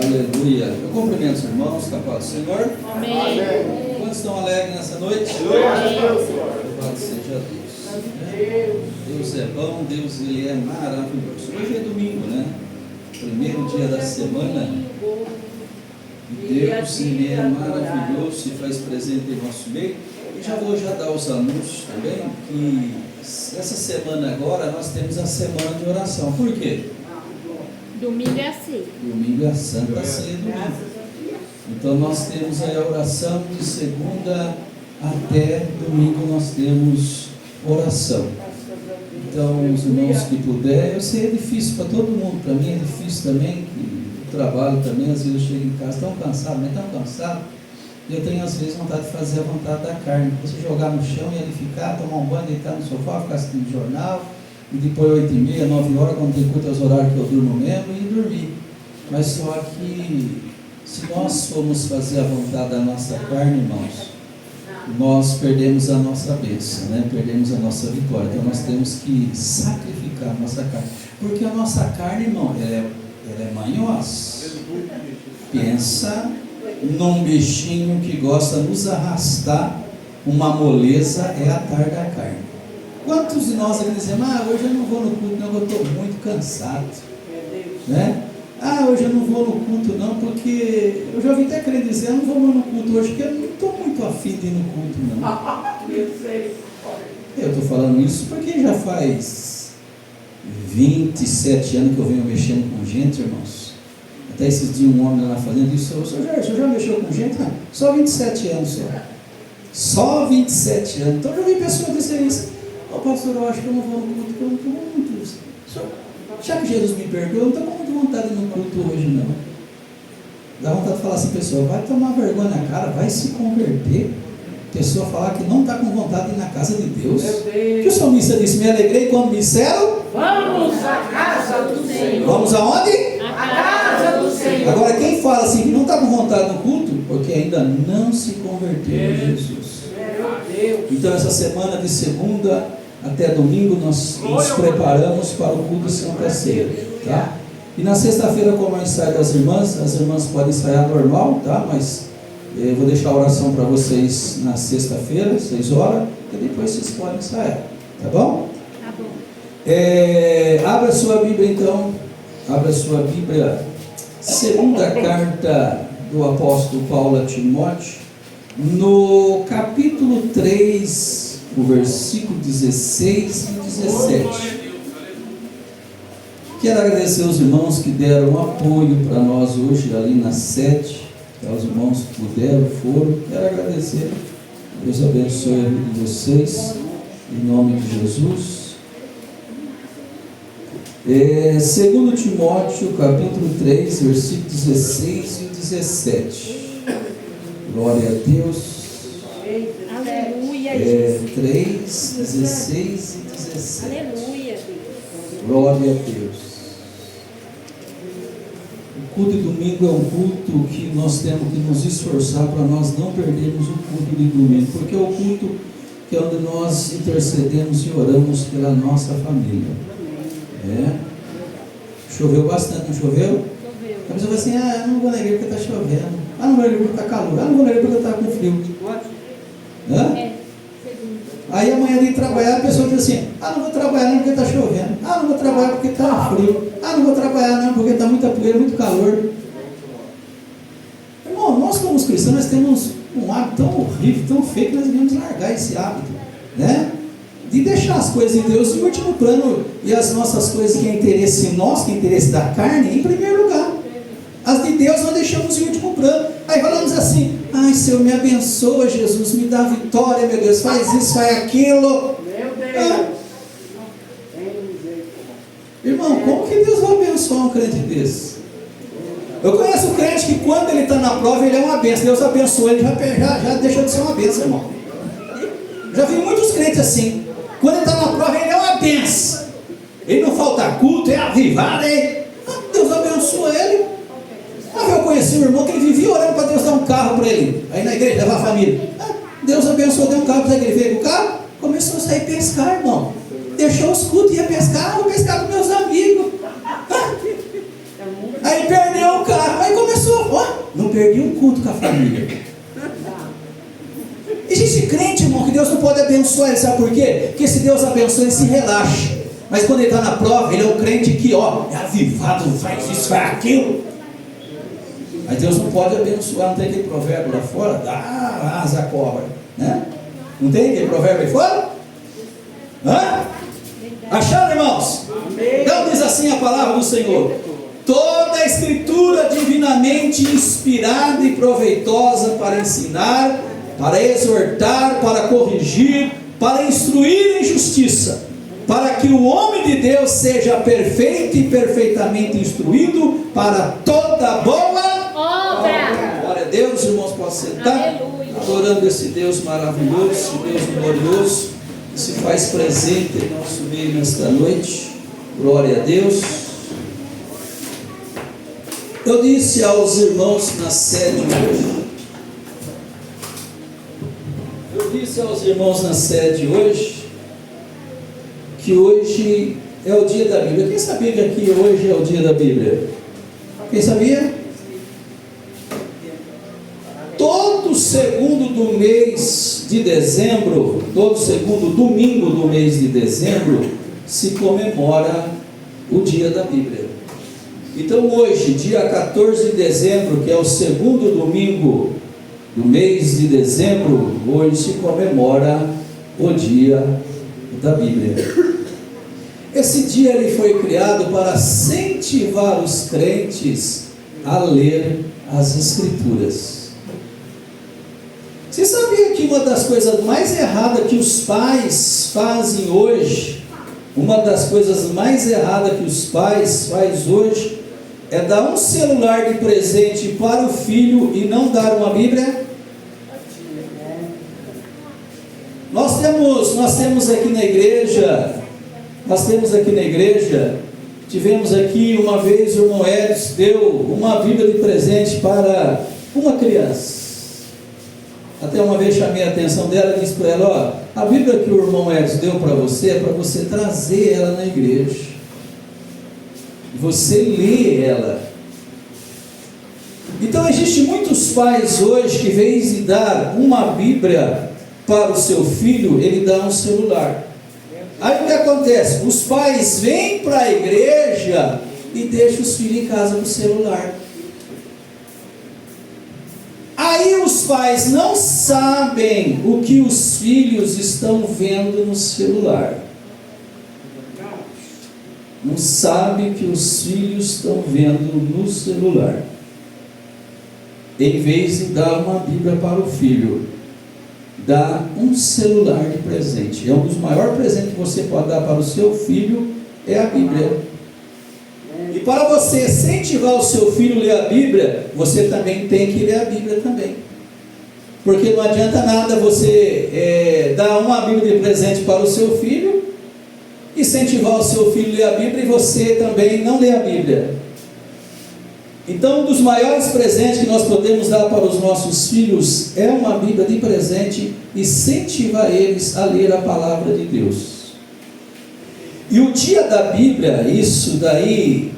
Aleluia. Eu cumprimento os irmãos, com a paz do Senhor. Amém. Quantos estão alegres nessa noite? Louvado seja Deus. Deus é bom, Deus ele é maravilhoso. Hoje é domingo, né? Primeiro dia da semana. E Deus ele é maravilhoso, se faz presente em nosso meio. E já vou dar os anúncios também, que essa semana agora nós temos a semana de oração. Por quê? Domingo é assim. Domingo é a Santa Ceia domingo. Então nós temos aí a oração de segunda até domingo, nós temos oração. Então os irmãos que puderem, eu sei é difícil para todo mundo, para mim é difícil também, que o trabalho também, às vezes eu chego em casa tão cansado, mas tão cansado, e eu tenho às vezes vontade de fazer a vontade da carne, você jogar no chão e ele ficar, tomar um banho, deitar no sofá, ficar assistindo jornal, e depois 8h30, 9h, quando tem culto, os horários que eu durmo mesmo, e dormir. Mas só que se nós formos fazer a vontade da nossa carne, irmãos, nós perdemos a nossa bênção, né? Perdemos a nossa vitória. Então nós temos que sacrificar a nossa carne, porque a nossa carne, irmão, ela é manhosa. Pensa num bichinho que gosta de nos arrastar, uma moleza é atar da carne. Quantos de nós aqui dizemos, hoje eu não vou no culto não, eu estou muito cansado, né? Hoje eu não vou no culto não, porque eu já ouvi até querer dizer, eu não vou no culto hoje, porque eu não estou muito afim de ir no culto não. Eu estou falando isso porque já faz 27 anos que eu venho mexendo com gente, irmãos. Até esses dias um homem lá fazendo isso, o senhor já mexeu com gente? Não, só 27 anos só 27 anos. Então eu já vi pessoas dizer isso. Pastor, eu acho que eu não vou no culto, porque eu não estou muito. Já que Jesus me perdoou, eu não estou com muita vontade de ir no culto hoje, não. Dá vontade de falar assim, pessoa, vai tomar vergonha na cara, vai se converter. Pessoa falar que não está com vontade de ir na casa de Deus. Que o salmista disse, me alegrei quando me disseram, vamos à casa do Senhor. Vamos aonde? A casa do Senhor. Agora, quem fala assim que não está com vontade no culto, porque ainda não se converteu a Jesus. Então, essa semana de segunda até domingo nós nos preparamos para o culto de Santa Ceia, tá? E na sexta-feira, como é o ensaio das irmãs, as irmãs podem ensaiar normal, tá? Mas eu vou deixar a oração para vocês na sexta-feira, 6 horas, e depois vocês podem ensaiar, tá bom? Tá bom. Abra a sua Bíblia então, abra a sua Bíblia, segunda carta do apóstolo Paulo a Timóteo, no capítulo 3, o versículo 16 e 17. Quero agradecer aos irmãos que deram apoio para nós hoje ali na sede, aos irmãos que puderam, foram. Quero agradecer. Deus abençoe a vida de vocês, em nome de Jesus. 2 Timóteo, capítulo 3, versículo 16 e 17. Glória a Deus. Aleluia. 3, 16 e 17. Aleluia. Glória a Deus. O culto de domingo é um culto que nós temos que nos esforçar para nós não perdermos o culto de domingo, porque é o culto que é onde nós intercedemos e oramos pela nossa família. Choveu bastante, não choveu? Choveu. A pessoa fala assim, eu não vou na igreja porque está chovendo, não vou na igreja porque está calor, não vou na igreja porque está com frio. Aí amanhã de ir trabalhar, a pessoa diz assim, não vou trabalhar não porque está chovendo, não vou trabalhar porque está frio, não vou trabalhar não porque está muita poeira, muito calor. Irmão, nós como cristãos, nós temos um hábito tão horrível, tão feio, que nós devemos largar esse hábito, né? De deixar as coisas de Deus em último plano, e as nossas coisas que é interesse nosso, que é interesse da carne, em primeiro lugar. As de Deus nós deixamos em último plano. Aí falamos assim, Senhor, me abençoa, Jesus, me dá vitória, meu Deus, faz isso, faz aquilo. Meu Deus. Irmão, como que Deus vai abençoar um crente desse? Eu conheço um crente que quando ele está na prova, ele é uma bênção. Deus abençoa, ele já deixou de ser uma bênção, irmão. Já vi muitos crentes assim. Quando ele está na prova, ele é uma bênção. Ele não falta culto, é avivado, Deus abençoa ele. Eu conheci um irmão que ele vivia orando para Deus dar um carro para ele. Aí na igreja, levar a família. Deus abençoou, deu um carro para ele. Veio com o carro, começou a sair pescar, irmão. Deixou os cultos, ia pescar. Vou pescar com meus amigos. Aí perdeu o carro. Aí começou perdi um culto com a família. Existe crente, irmão, que Deus não pode abençoar ele, sabe por quê? Porque se Deus abençoa, ele se relaxa. Mas quando ele está na prova, ele é um crente que, é avivado, faz isso, faz aquilo. Mas Deus não pode abençoar, não tem aquele provérbio lá fora, dá asa à cobra, né? Não tem aquele provérbio aí fora? Hã? Acharam, irmãos? Então diz assim a palavra do Senhor: toda a escritura divinamente inspirada e proveitosa para ensinar, para exortar, para corrigir, para instruir em justiça, para que o homem de Deus seja perfeito e perfeitamente instruído para toda boa obra. Glória a Deus, irmãos, posso sentar? Aleluia. Adorando esse Deus maravilhoso, esse Deus glorioso, que se faz presente em nosso meio nesta noite. Glória a Deus. Eu disse aos irmãos na sede hoje, que hoje é o dia da Bíblia. Quem sabia que aqui hoje é o dia da Bíblia? Quem sabia? Todo segundo do mês de dezembro, todo segundo domingo do mês de dezembro, se comemora o dia da Bíblia. Então hoje, dia 14 de dezembro, que é o segundo domingo do mês de dezembro, hoje se comemora o dia da Bíblia. Esse dia ele foi criado para incentivar os crentes a ler as Escrituras. Você sabia que uma das coisas mais erradas que os pais fazem hoje, faz hoje, é dar um celular de presente para o filho e não dar uma Bíblia? Nós temos aqui na igreja, tivemos aqui uma vez o irmão Edson deu uma Bíblia de presente para uma criança. Até uma vez chamei a atenção dela e disse para ela: a Bíblia que o irmão Edson deu para você é para você trazer ela na igreja, você lê ela. Então existem muitos pais hoje que, em vez de dar uma Bíblia para o seu filho, ele dá um celular. Aí o que acontece? Os pais vêm para a igreja e deixam os filhos em casa com o celular. Aí os pais não sabem o que os filhos estão vendo no celular. Não sabem o que os filhos estão vendo no celular. Em vez de dar uma Bíblia para o filho, dá um celular de presente. É um dos maiores presentes que você pode dar para o seu filho, é a Bíblia. E para você incentivar o seu filho a ler a Bíblia, você também tem que ler a Bíblia também. Porque não adianta nada você dar uma Bíblia de presente para o seu filho, incentivar o seu filho a ler a Bíblia e você também não ler a Bíblia. Então, um dos maiores presentes que nós podemos dar para os nossos filhos é uma Bíblia de presente e incentivar eles a ler a palavra de Deus. E o dia da Bíblia, isso daí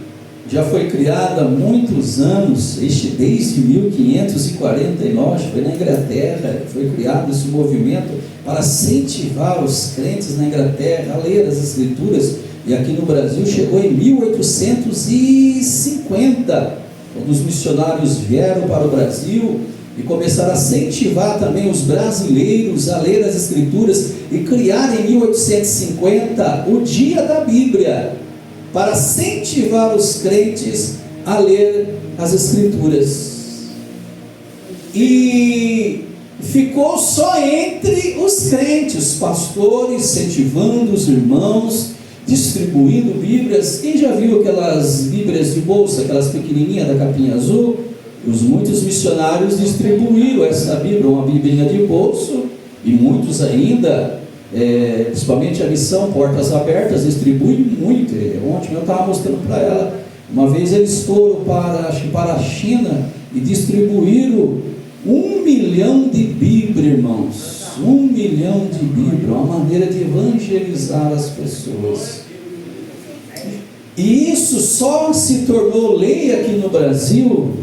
já foi criado há muitos anos, desde 1549, foi na Inglaterra, foi criado esse movimento para incentivar os crentes na Inglaterra a ler as Escrituras, e aqui no Brasil chegou em 1850, quando os missionários vieram para o Brasil e começaram a incentivar também os brasileiros a ler as Escrituras e criaram em 1850 o Dia da Bíblia, para incentivar os crentes a ler as Escrituras. E ficou só entre os crentes, os pastores incentivando os irmãos, distribuindo Bíblias. Quem já viu aquelas Bíblias de bolsa, aquelas pequenininhas da capinha azul? Muitos missionários distribuíram essa Bíblia, uma Bíblia de bolso, e muitos ainda, principalmente a missão Portas Abertas, distribui muito. Ontem eu estava mostrando para ela, uma vez eles foram para a China e distribuíram 1 milhão de Bíblias, irmãos. 1 milhão de Bíblias, uma maneira de evangelizar as pessoas. E isso só se tornou lei aqui no Brasil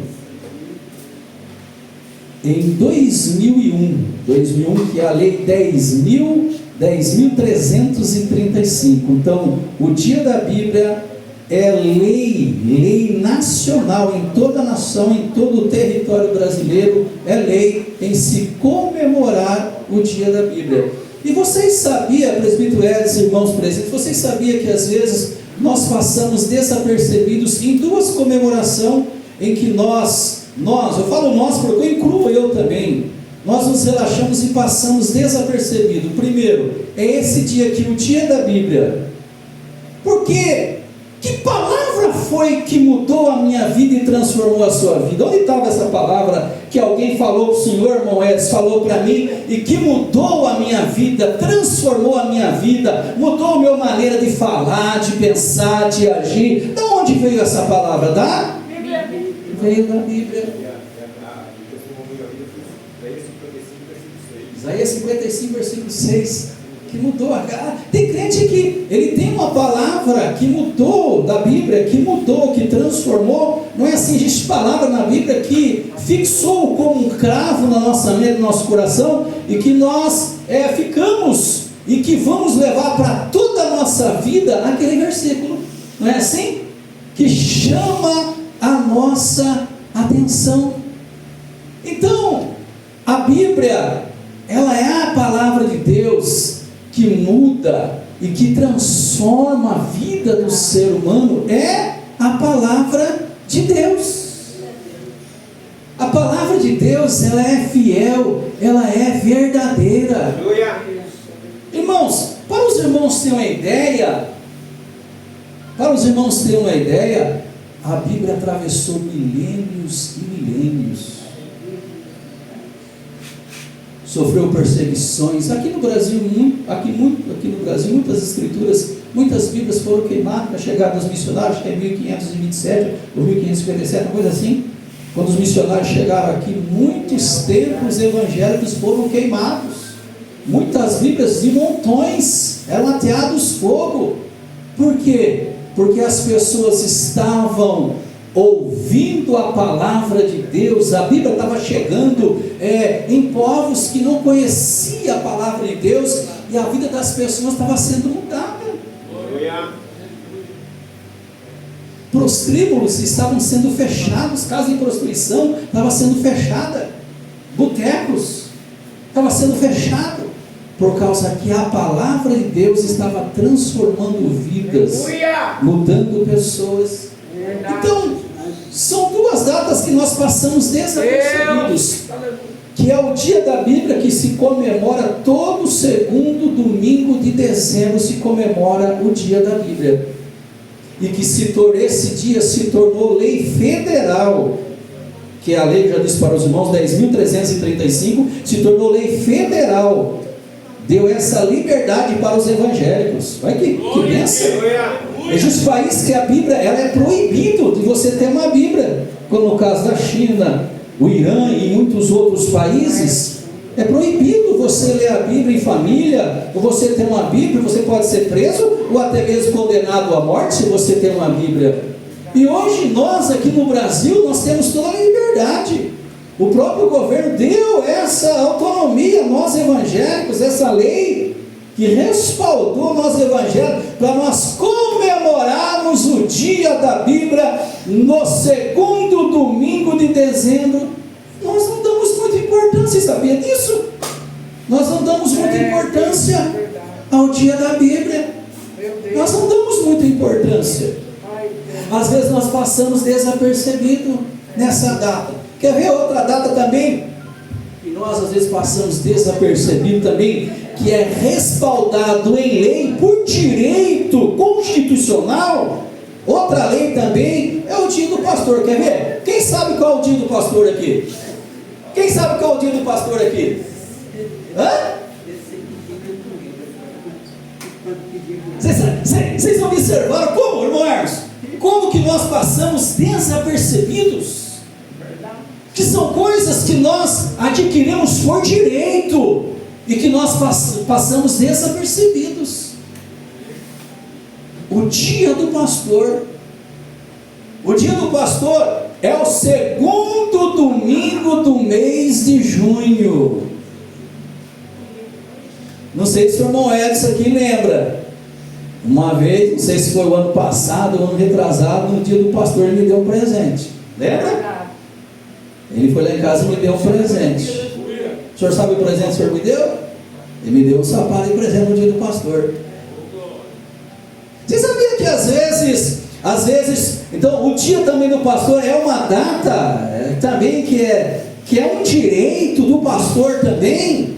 em 2001, que é a lei 10.335. Então, o dia da Bíblia é lei nacional em toda a nação, em todo o território brasileiro, é lei em se comemorar o dia da Bíblia. E vocês sabiam, presbítero Edson, irmãos presentes, vocês sabiam que às vezes nós passamos desapercebidos em duas comemorações em que nós, eu falo nós porque eu incluo eu também, nós nos relaxamos e passamos desapercebido. Primeiro, é esse dia aqui, o dia da Bíblia. Por quê? Que palavra foi que mudou a minha vida e transformou a sua vida? Onde estava essa palavra que alguém falou para o senhor, irmão Edson, falou para mim, e que mudou a minha vida, transformou a minha vida, mudou a minha maneira de falar, de pensar, de agir? De onde veio essa palavra? Da Bíblia. Veio da Bíblia. Isaías 55, versículo 6. Que mudou. Tem crente que ele tem uma palavra que mudou da Bíblia, que mudou, que transformou. Não é assim? Existe palavra na Bíblia que fixou como um cravo na nossa mente, no nosso coração, e que nós ficamos e que vamos levar para toda a nossa vida aquele versículo. Não é assim? Que chama a nossa atenção. Então, a Bíblia, ela é a palavra de Deus que muda e que transforma a vida do ser humano. É a palavra de Deus. A palavra de Deus, ela é fiel, ela é verdadeira. Irmãos, para os irmãos terem uma ideia, a Bíblia atravessou milênios e milênios. Sofreu perseguições. Aqui no Brasil, muitas escrituras, muitas Bíblias foram queimadas para a chegada dos missionários, que é 1527 ou 1557, uma coisa assim. Quando os missionários chegaram aqui, muitos templos evangélicos foram queimados. Muitas Bíblias de montões eram ateados fogo. Por quê? Porque as pessoas estavam ouvindo a palavra de Deus. A Bíblia estava chegando em povos que não conheciam a palavra de Deus, e a vida das pessoas estava sendo mudada. Prostíbulos estavam sendo fechados, casas de prostituição estavam sendo fechadas, botecos estavam sendo fechados, por causa que a palavra de Deus estava transformando vidas, mudando pessoas. Então, são duas datas que nós passamos desapercebidos, que é o dia da Bíblia, que se comemora todo segundo domingo de dezembro, se comemora o dia da Bíblia, e que esse dia se tornou lei federal, que é a lei, já disse para os irmãos, 10.335, se tornou lei federal, deu essa liberdade para os evangélicos. Olha que bênção. Existe país que a Bíblia, ela é proibido de você ter uma Bíblia, como no caso da China, o Irã e muitos outros países. É proibido você ler a Bíblia em família, ou você ter uma Bíblia, você pode ser preso, ou até mesmo condenado à morte se você tem uma Bíblia. E hoje nós aqui no Brasil, nós temos toda a liberdade. O próprio governo deu essa autonomia a nós evangélicos, essa lei que respaldou nós evangélicos, para nós comemorarmos o dia da Bíblia no segundo domingo de dezembro. Nós não damos muita importância, sabia disso? Nós não damos muita importância ao dia da Bíblia. Nós não damos muita importância. Às vezes nós passamos desapercebido nessa data. Quer ver outra data também? E nós às vezes passamos desapercebido também, que é respaldado em lei por direito constitucional. Outra lei também é o dia do pastor. Quer ver? Quem sabe qual é o dia do pastor aqui? Quem sabe qual é o dia do pastor aqui? Hã? Vocês observaram como, irmãos? Como que nós passamos desapercebidos? Que são coisas que nós adquirimos por direito e que nós passamos desapercebidos. O dia do pastor, O dia do pastor é o segundo domingo do mês de junho. Não sei se o irmão Edson aqui lembra. Uma vez, não sei se foi o ano passado, o ano retrasado, no dia do pastor ele me deu um presente. Lembra? Ele foi lá em casa e me deu um presente. O senhor sabe o presente que o senhor me deu? Ele me deu um sapato de presente no dia do pastor. Você sabia que às vezes, então o dia também do pastor é uma data também que é um direito do pastor também,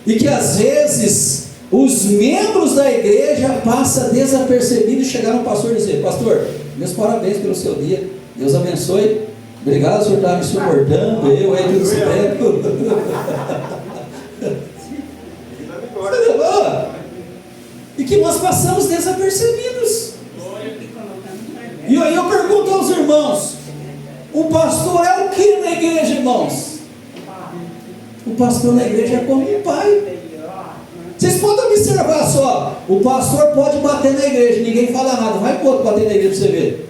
e que às vezes os membros da igreja passam desapercebidos e chegaram ao pastor e dizer: pastor, meus parabéns pelo seu dia, Deus abençoe, obrigado, o senhor está me suportando, eu aí tudo certo. E que nós passamos desapercebidos. E aí eu pergunto aos irmãos: o pastor é o que na igreja, irmãos? O pastor na igreja é como um pai. Vocês podem observar só: o pastor pode bater na igreja, ninguém fala nada. Vai pro outro bater na igreja para você ver.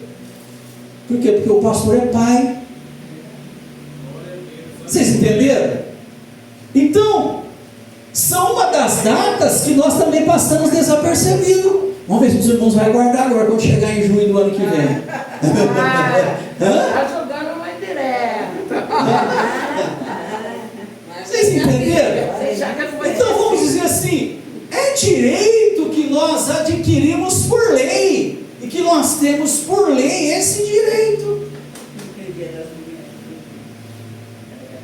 Por quê? Porque o pastor é pai. Vocês entenderam? Então, são uma das datas que nós também passamos desapercebido. Vamos ver se os irmãos vão guardar agora quando chegar em junho do ano que vem. Está jogando uma indireta. Vocês entenderam? Então vamos dizer assim: é direito que nós adquirimos por lei, e que nós temos por lei esse direito.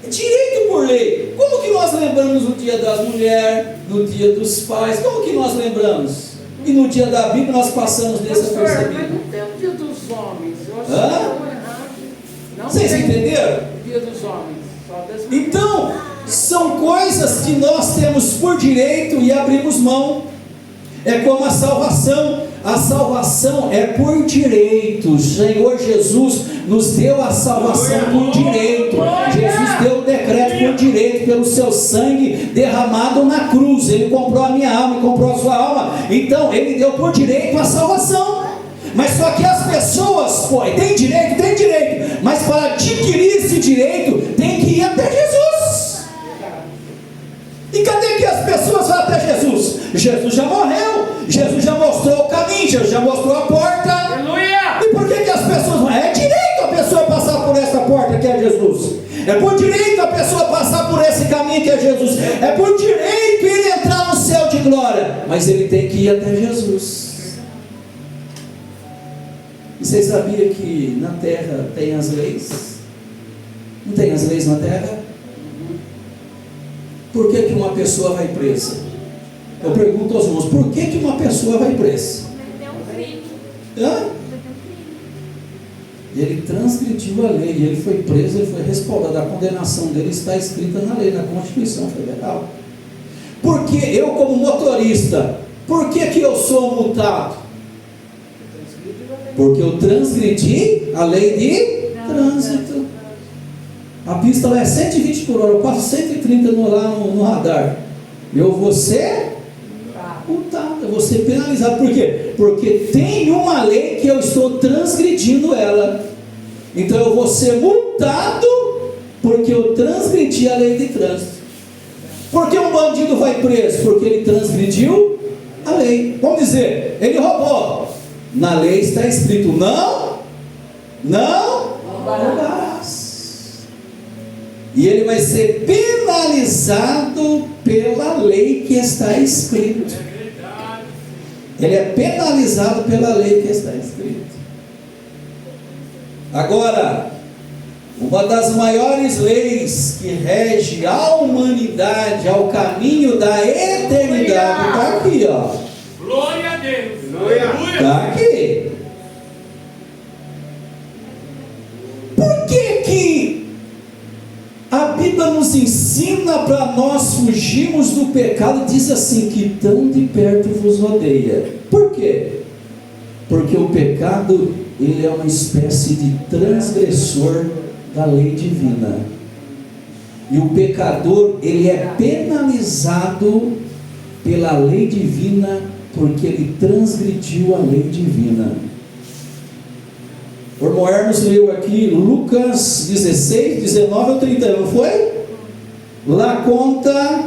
Direito por lei. Como que nós lembramos no dia das mulheres, no dia dos pais? Como que nós lembramos? E no dia da Bíblia nós passamos desapercebido. Mas não tem o dia dos homens. Eu acho Hã? que estão errados. Vocês entenderam? O dia dos homens. Só das mulheres. Então, são coisas que nós temos por direito e abrimos mão. É como a salvação. A salvação é por direito. O Senhor Jesus nos deu a salvação por direito. Jesus deu o decreto por direito, pelo seu sangue derramado na cruz. Ele comprou a minha alma e comprou a sua alma. Então ele deu por direito a salvação. Mas só que as pessoas, tem direito, mas para adquirir esse direito tem que ir até Jesus. E cadê que as pessoas vão até Jesus? Jesus já morreu, Jesus já mostrou o caminho, Jesus já mostrou a porta. Aleluia! E por que as pessoas vão? É direito a pessoa passar por essa porta que é Jesus. É por direito a pessoa passar por esse caminho que é Jesus. É por direito ele entrar no céu de glória. Mas ele tem que ir até Jesus. E vocês sabiam que na terra tem as leis? Não tem as leis na terra? Por que uma pessoa vai presa? Eu pergunto aos irmãos: por que uma pessoa vai presa? Hã? Ele transgrediu a lei, ele foi preso, ele foi respaldado. A condenação dele está escrita na lei, na Constituição Federal. Porque eu, como motorista, por que eu sou multado? Porque eu transgredi a lei de trânsito. A pista lá é 120 por hora, eu passo 130 lá no radar. Eu vou ser multado, eu vou ser penalizado. Por quê? Porque tem uma lei que eu estou transgredindo ela. Então eu vou ser multado porque eu transgredi a lei de trânsito. Por que um bandido vai preso? Porque ele transgrediu a lei. Vamos dizer, ele roubou. Na lei está escrito: não roubarás. E ele vai ser penalizado pela lei que está escrito. Ele é penalizado pela lei que está escrito. Agora, uma das maiores leis que rege a humanidade ao caminho da eternidade está aqui, ó. Glória a Deus. Está aqui. Por que a Bíblia nos ensina para nós fugirmos do pecado? Diz assim: que tão de perto vos rodeia. Por quê? Porque o pecado, ele é uma espécie de transgressor da lei divina. E o pecador, ele é penalizado pela lei divina, porque ele transgrediu a lei divina. O irmão Hermes leu aqui Lucas 16, 19 ao 31, não foi? Lá conta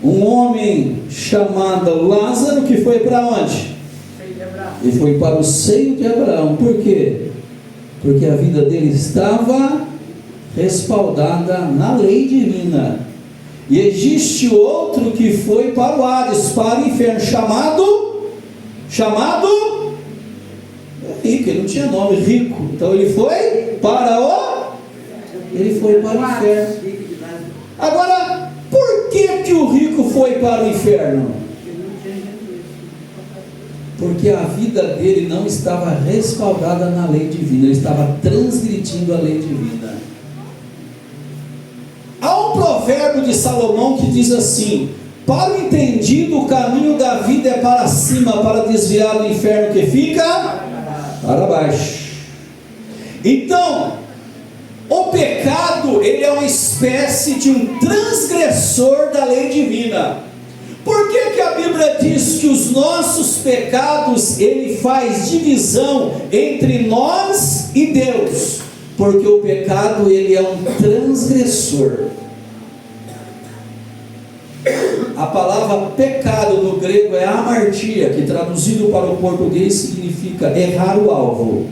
um homem chamado Lázaro que foi para onde? Ele foi para o seio de Abraão. Por quê? Porque a vida dele estava respaldada na lei divina. E existe outro que foi para o Hades, para o inferno, chamado rico. Ele não tinha nome, rico. Então ele foi para o inferno. Agora, por que o rico foi para o inferno? Porque a vida dele não estava respaldada na lei divina, ele estava transgredindo a lei divina. Há um provérbio de Salomão que diz assim: para o entendido o caminho da vida é para cima, para desviar do inferno que fica para baixo. Então, o pecado, ele é uma espécie de um transgressor da lei divina. Por que a Bíblia diz que os nossos pecados, ele faz divisão entre nós e Deus? Porque o pecado, ele é um transgressor. A palavra pecado no grego é amartia, que traduzido para o português significa errar o alvo.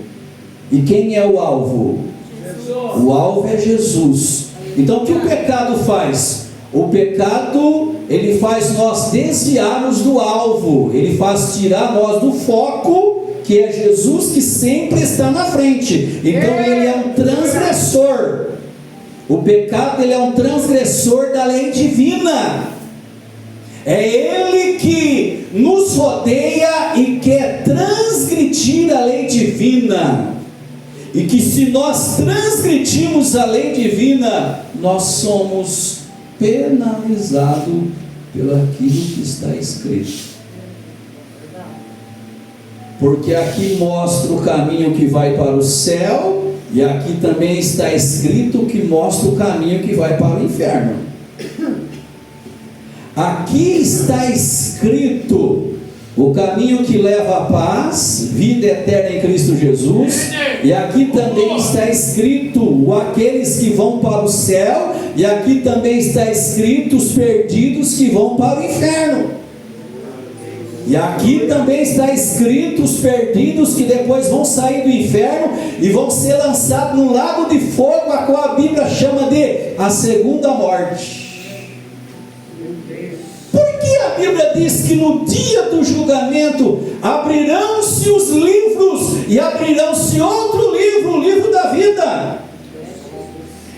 E quem é o alvo? Jesus. O alvo é Jesus. Então o que o pecado faz? O pecado, ele faz nós desviarmos do alvo, ele faz tirar nós do foco, que é Jesus, que sempre está na frente. Então ele é um transgressor. O pecado, ele é um transgressor da lei divina. É ele que nos rodeia e quer transgredir a lei divina. E que se nós transgredirmos a lei divina, nós somos penalizados pelo aquilo que está escrito. Porque aqui mostra o caminho que vai para o céu, e aqui também está escrito que mostra o caminho que vai para o inferno. Aqui está escrito o caminho que leva a paz, vida eterna em Cristo Jesus, e aqui também está escrito aqueles que vão para o céu, e aqui também está escrito os perdidos que vão para o inferno. E aqui também está escrito os perdidos que depois vão sair do inferno e vão ser lançados no lago de fogo, a qual a Bíblia chama de a segunda morte. Por que a Bíblia diz que no dia do julgamento abrirão-se os livros e abrirão-se outro livro, o livro da vida?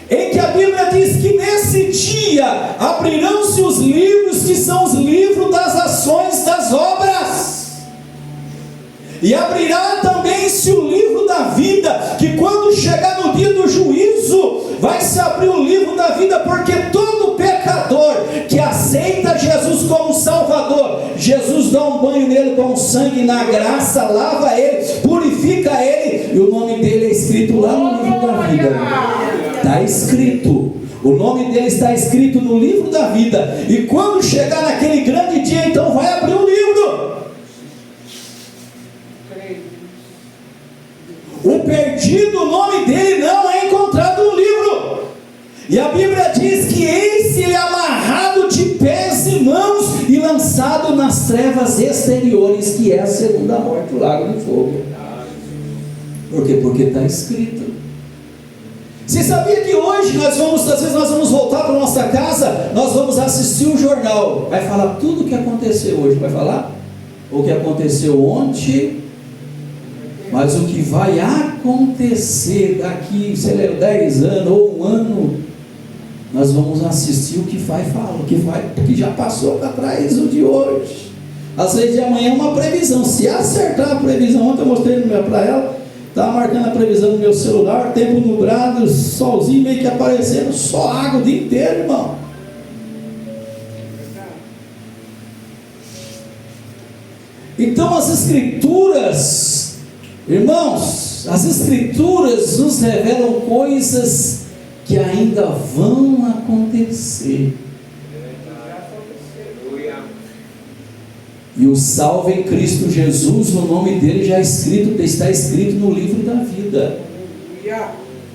Em que a Bíblia diz que nesse dia abrirão-se os livros que são os livros das ações, das obras, e abrirá também-se o livro da vida, que quando chegar no dia do juízo, vai se abrir o livro da vida, porque todo pecador que aceita Jesus como Salvador, Jesus dá um banho nele com o sangue na graça, lava ele, purifica ele, e o nome dele é escrito lá no livro da vida. Está escrito, o nome dele está escrito no livro da vida, e quando chegar naquele grande dia, então vai abrir o livro. O perdido, o nome dele não é encontrado no livro, e a Bíblia diz que eis ele amarrado de pés e mãos e lançado nas trevas exteriores, que é a segunda morte, o lago de fogo. Por quê? Porque está escrito. Você sabia que hoje às vezes nós vamos voltar para a nossa casa, nós vamos assistir um jornal, vai falar tudo o que aconteceu hoje, vai falar o que aconteceu ontem, mas o que vai acontecer daqui, sei lá, 10 anos ou um ano, nós vamos assistir o que vai falar, o que já passou para trás, o de hoje. Às vezes de amanhã é uma previsão, se acertar a previsão, ontem eu mostrei para ela, estava marcando a previsão no meu celular, tempo nublado, solzinho meio que aparecendo, só água o dia inteiro, irmão. Então as Escrituras, irmãos, as Escrituras nos revelam coisas que ainda vão acontecer. E o salvo em Cristo Jesus, o nome dele já está escrito no livro da vida.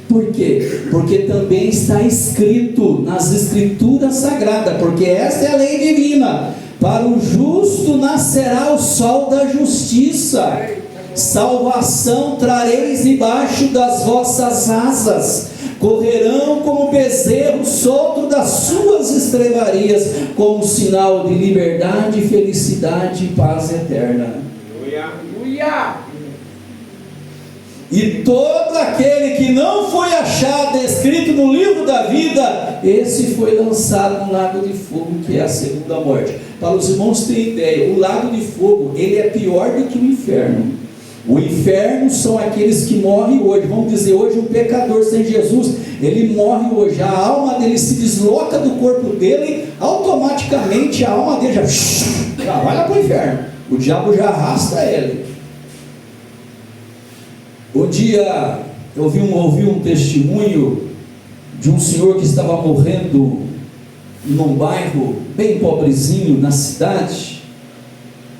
Por quê? Porque também está escrito nas Escrituras Sagradas, porque esta é a lei divina: para o justo nascerá o sol da justiça, salvação trareis debaixo das vossas asas, correrão como bezerro solto das suas estrebarias, como sinal de liberdade, felicidade e paz eterna. Aleluia. E todo aquele que não foi achado escrito no livro da vida, esse foi lançado no lago de fogo, que é a segunda morte. Para os irmãos terem ideia, o lago de fogo, ele é pior do que o inferno. O inferno são aqueles que morrem hoje. Vamos dizer, hoje um pecador sem Jesus, ele morre hoje, a alma dele se desloca do corpo dele, automaticamente a alma dele já vai lá para o inferno. O diabo já arrasta ele. Um dia eu ouvi um testemunho de um senhor que estava morrendo num bairro bem pobrezinho na cidade,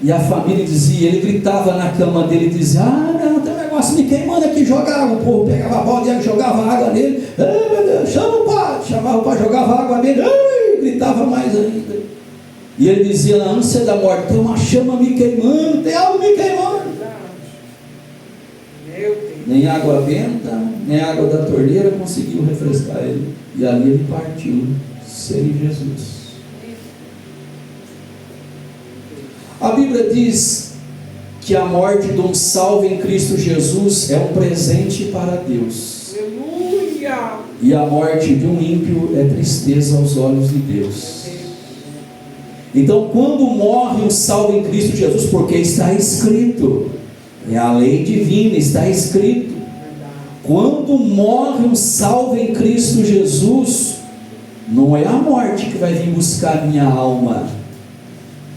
e a família dizia, ele gritava na cama dele, dizia: ah, não, tem um negócio me queimando aqui, joga água. O povo pegava a balde e jogava água nele. Ah, meu Deus, chama o pai. Chamava o pai, jogava água nele. Ai, gritava mais ainda. E ele dizia, na ânsia da morte: tem uma chama me queimando, tem algo me queimando. Nem água benta, nem água da torneira conseguiu refrescar ele. E ali ele partiu, sem Jesus. A Bíblia diz que a morte de um salvo em Cristo Jesus é um presente para Deus. Aleluia. E a morte de um ímpio é tristeza aos olhos de Deus. Então, quando morre um salvo em Cristo Jesus, porque está escrito, é a lei divina, está escrito. Quando morre um salvo em Cristo Jesus, não é a morte que vai vir buscar minha alma,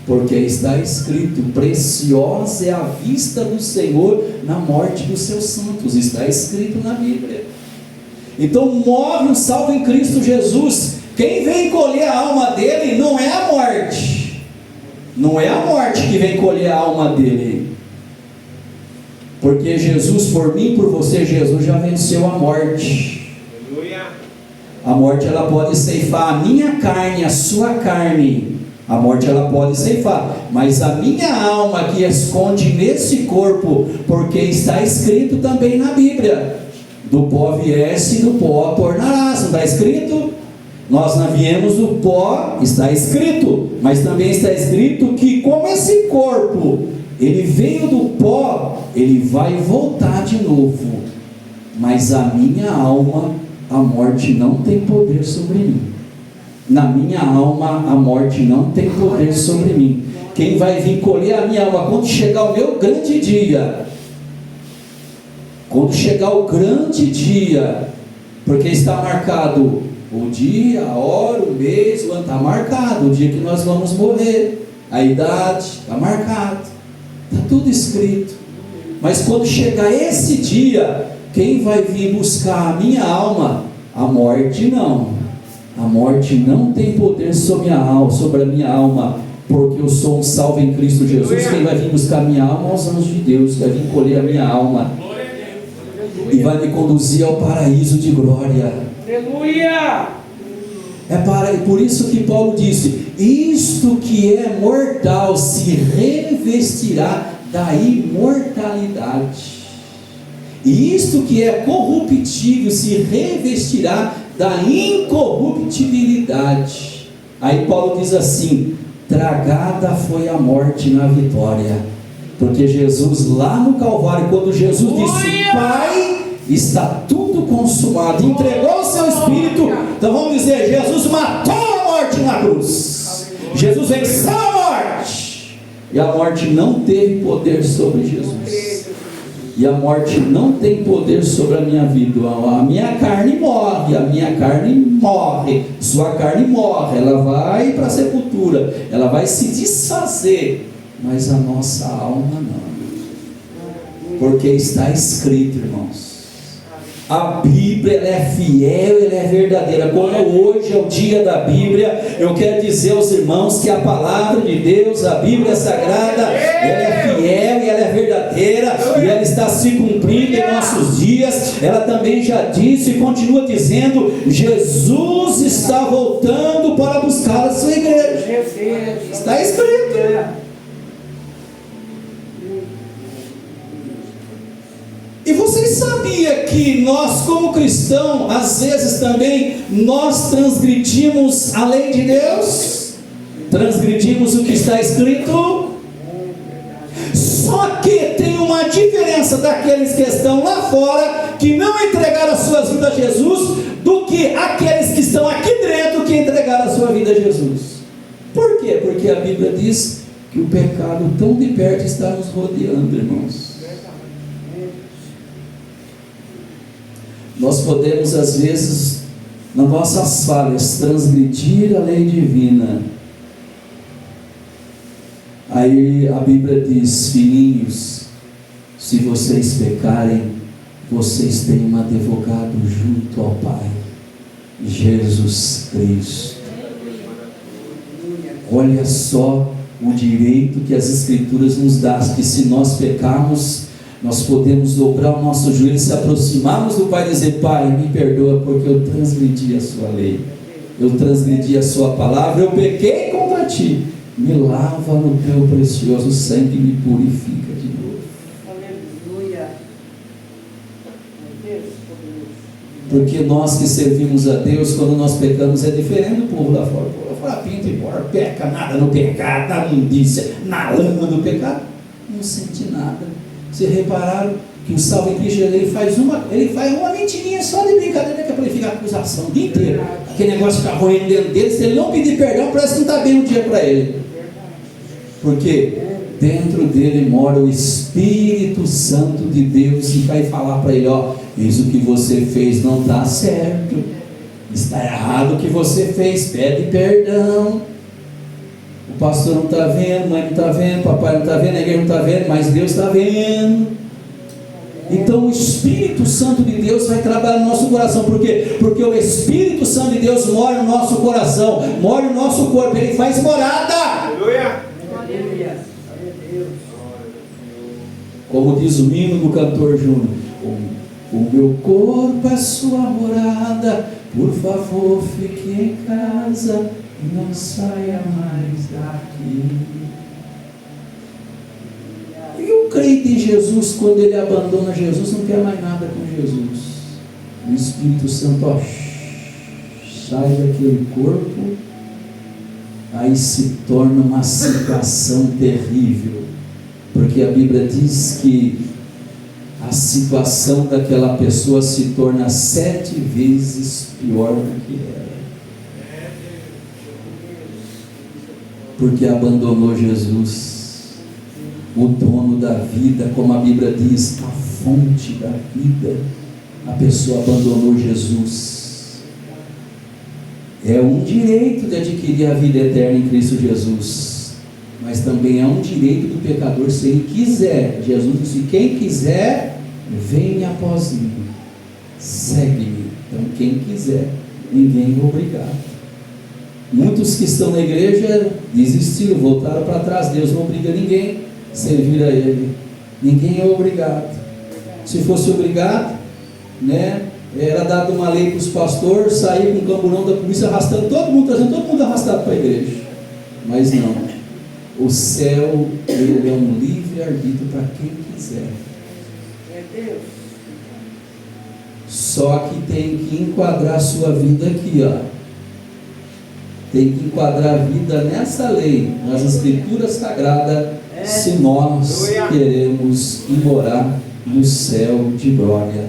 porque está escrito: preciosa é a vista do Senhor na morte dos seus santos. Está escrito na Bíblia. Então morre um salvo em Cristo Jesus, quem vem colher a alma dele não é a morte, não é a morte que vem colher a alma dele, porque Jesus, por mim, por você, Jesus já venceu a morte. A morte, ela pode ceifar a minha carne, a sua carne. A morte, ela pode ceifar, mas a minha alma que esconde nesse corpo, porque está escrito também na Bíblia: do pó viesse, do pó tornarás. Não está escrito? Nós não viemos do pó, está escrito, mas também está escrito que como esse corpo, ele veio do pó, ele vai voltar de novo. Mas a minha alma, a morte não tem poder sobre mim. Na minha alma, a morte não tem poder sobre mim. Quem vai vir colher a minha alma quando chegar o meu grande dia? Quando chegar o grande dia, porque está marcado o dia, a hora, o mês, o ano, está marcado o dia que nós vamos morrer, a idade está marcado, está tudo escrito. Mas quando chegar esse dia, quem vai vir buscar a minha alma? A morte não. A morte não tem poder sobre a minha alma, porque eu sou um salvo em Cristo Jesus. Quem vai vir buscar a minha alma? Os anjos de Deus, que vai vir colher a minha alma e vai me conduzir ao paraíso de glória. Aleluia. Por isso que Paulo disse: isto que é mortal se revestirá da imortalidade, e isto que é corruptível se revestirá da incorruptibilidade. Aí Paulo diz assim: tragada foi a morte na vitória. Porque Jesus lá no Calvário, quando Jesus disse: Pai, está tudo consumado, entregou o seu Espírito, então vamos dizer, Jesus matou a morte na cruz. Jesus venceu a morte, e a morte não teve poder sobre Jesus. E a morte não tem poder sobre a minha vida. A minha carne morre, sua carne morre, ela vai para a sepultura, ela vai se desfazer, mas a nossa alma não, porque está escrito, irmãos, A Bíblia, ela é fiel, ela é verdadeira. Como hoje é o dia da Bíblia, eu quero dizer aos irmãos que a palavra de Deus, a Bíblia Sagrada, ela é fiel e ela é verdadeira, e ela está se cumprindo em nossos dias. Ela também já disse e continua dizendo: Jesus está voltando para buscar a sua igreja. Está escrito. E vocês sabiam que nós, como cristãos, às vezes também nós transgredimos a lei de Deus? Transgredimos o que está escrito? Só que tem uma diferença daqueles que estão lá fora, que não entregaram a sua vida a Jesus, do que aqueles que estão aqui dentro, que entregaram a sua vida a Jesus. Por quê? Porque a Bíblia diz que o pecado tão de perto está nos rodeando, irmãos. Nós podemos, às vezes, nas nossas falhas, transgredir a lei divina. Aí a Bíblia diz: filhinhos, se vocês pecarem, vocês têm um advogado junto ao Pai, Jesus Cristo. Olha só o direito que as Escrituras nos dão, que se nós pecarmos, nós podemos dobrar o nosso joelho, se aproximarmos do Pai e dizer: Pai, me perdoa porque eu transgredi a sua lei, eu transgredi a sua palavra, eu pequei contra ti, me lava no teu precioso sangue e me purifica de novo. Aleluia. Porque nós que servimos a Deus, quando nós pecamos, é diferente do povo lá fora. O povo fala: pinta e embora, peca, nada no pecado, na imundícia, na lama do pecado, não sente nada. Vocês repararam que o salvo em Cristo, ele faz uma mentirinha só de brincadeira, que é para ele ficar acusação o dia inteiro. Aquele negócio fica roendo dentro dele, se ele não pedir perdão, parece que não está bem o dia para ele. Porque dentro dele mora o Espírito Santo de Deus, e vai falar para ele: ó, isso que você fez não está certo, está errado o que você fez, pede perdão. O pastor não está vendo, mãe não está vendo, papai não está vendo, a igreja não está vendo, mas Deus está vendo. Então o Espírito Santo de Deus vai trabalhar no nosso coração. Por quê? Porque o Espírito Santo de Deus mora no nosso coração, mora no nosso corpo, ele faz morada. Aleluia. Como diz o hino do cantor Júnior: o meu corpo é sua morada, por favor fique em casa e não saia mais daqui. E o crente em Jesus, quando ele abandona Jesus, não quer mais nada com Jesus. O Espírito Santo, ó, sai daquele corpo, aí se torna uma situação terrível, porque a Bíblia diz que a situação daquela pessoa se torna 7 vezes pior do que era, porque abandonou Jesus, o dono da vida, como a Bíblia diz, a fonte da vida. A pessoa abandonou Jesus. É um direito de adquirir a vida eterna em Cristo Jesus, mas também é um direito do pecador, se ele quiser. Jesus disse: quem quiser, venha após mim, segue-me. Então quem quiser, ninguém é obrigado. Muitos que estão na igreja desistiram, voltaram para trás. Deus não obriga ninguém a servir a Ele. Ninguém é obrigado. Se fosse obrigado, né, era dado uma lei para os pastores sair com o camburão da polícia arrastando todo mundo, trazendo todo mundo arrastado para a igreja. Mas não. O céu, ele é um livre-arbítrio para quem quiser. É Deus. Só que tem que enquadrar a sua vida aqui, ó. Tem que enquadrar a vida nessa lei, nas Escrituras Sagradas, se nós queremos ir morar no céu de glória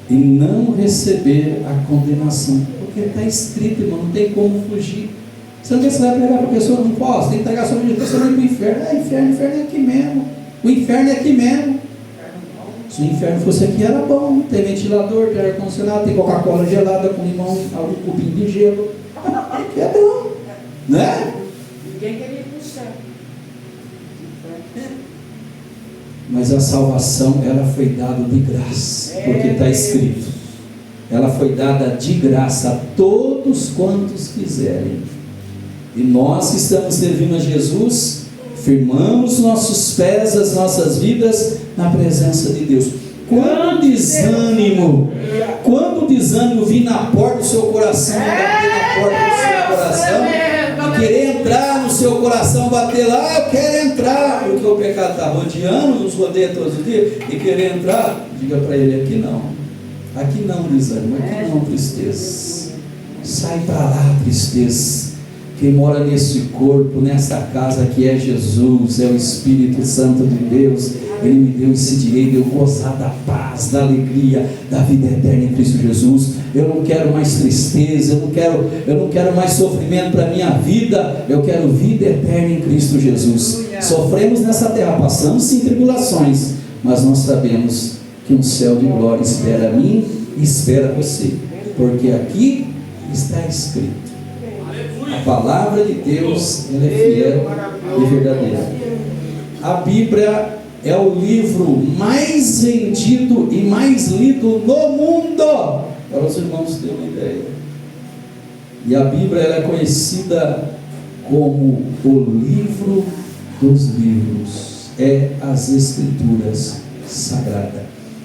e não receber a condenação, porque está escrito, irmão, não tem como fugir. Você não vai pregar para a pessoa: não posso, tem que entregar a sua vida, a pessoa vai para o inferno. Inferno é aqui mesmo, o inferno é aqui mesmo. Se o inferno fosse aqui era bom, tem ventilador, tem ar-condicionado, tem Coca-Cola gelada com limão, algum cubinho de gelo, aqui é bom, né? Ninguém queria ir para o céu. Mas a salvação, ela foi dada de graça, porque está escrito. Ela foi dada de graça a todos quantos quiserem. E nós que estamos servindo a Jesus, firmamos nossos pés, as nossas vidas na presença de Deus. Quando o desânimo vir na porta do seu coração, bater na porta do seu coração, e querer entrar no seu coração, bater lá, eu quero entrar, porque o pecado está rodeando, nos rodeia todos os dias, e querer entrar, diga para ele: aqui não desânimo, aqui não tristeza, sai para lá tristeza. Quem mora nesse corpo, nessa casa que é Jesus, é o Espírito Santo de Deus. Ele me deu esse direito de eu gozar da paz, da alegria, da vida eterna em Cristo Jesus. Eu não quero mais tristeza, eu não quero mais sofrimento para a minha vida. Eu quero vida eterna em Cristo Jesus. Sofremos nessa terra, passamos sim tribulações, mas nós sabemos que um céu de glória espera a mim e espera você, porque aqui está escrito. A palavra de Deus, ela é fiel e verdadeira. A Bíblia é o livro mais vendido e mais lido no mundo, para os irmãos terem uma ideia. E a Bíblia, ela é conhecida como o livro dos livros, é as Escrituras Sagradas.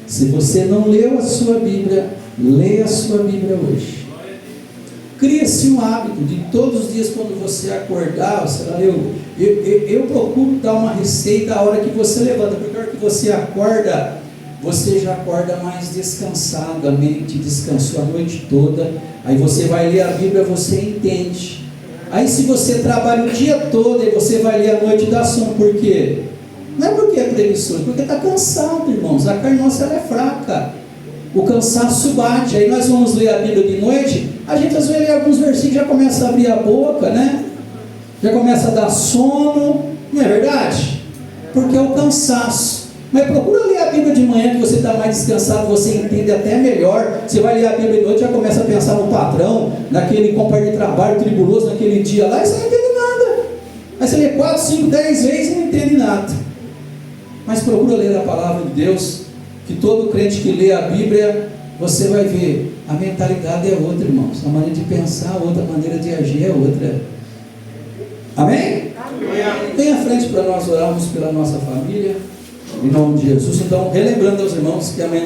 Se você não leu a sua Bíblia, leia a sua Bíblia hoje. Cria-se um hábito de todos os dias, quando você acordar, eu procuro dar uma receita a hora que você levanta, porque a hora que você acorda, você já acorda mais descansado, a mente descansou a noite toda, aí você vai ler a Bíblia, você entende. Aí se você trabalha o dia todo e você vai ler a noite, dá sono. Por quê? Não é porque é preguiçoso, porque está cansado, irmãos. A carne nossa, ela é fraca, o cansaço bate. Aí nós vamos ler a Bíblia de noite, a gente às vezes lê alguns versículos, já começa a abrir a boca, né? Já começa a dar sono, não é verdade? Porque é o cansaço. Mas procura ler a Bíblia de manhã, que você está mais descansado, você entende até melhor. Você vai ler a Bíblia de noite, já começa a pensar no patrão, naquele companheiro de trabalho tribuloso, naquele dia lá, e você não entende nada. Aí você lê 4, 5, 10 vezes e não entende nada. Mas procura ler a palavra de Deus, que todo crente que lê a Bíblia, você vai ver, a mentalidade é outra, irmãos. A maneira de pensar é outra, a maneira de agir é outra. Amém? Amém. Vem à frente para nós orarmos pela nossa família, em nome de Jesus. Então, relembrando aos irmãos que amanhã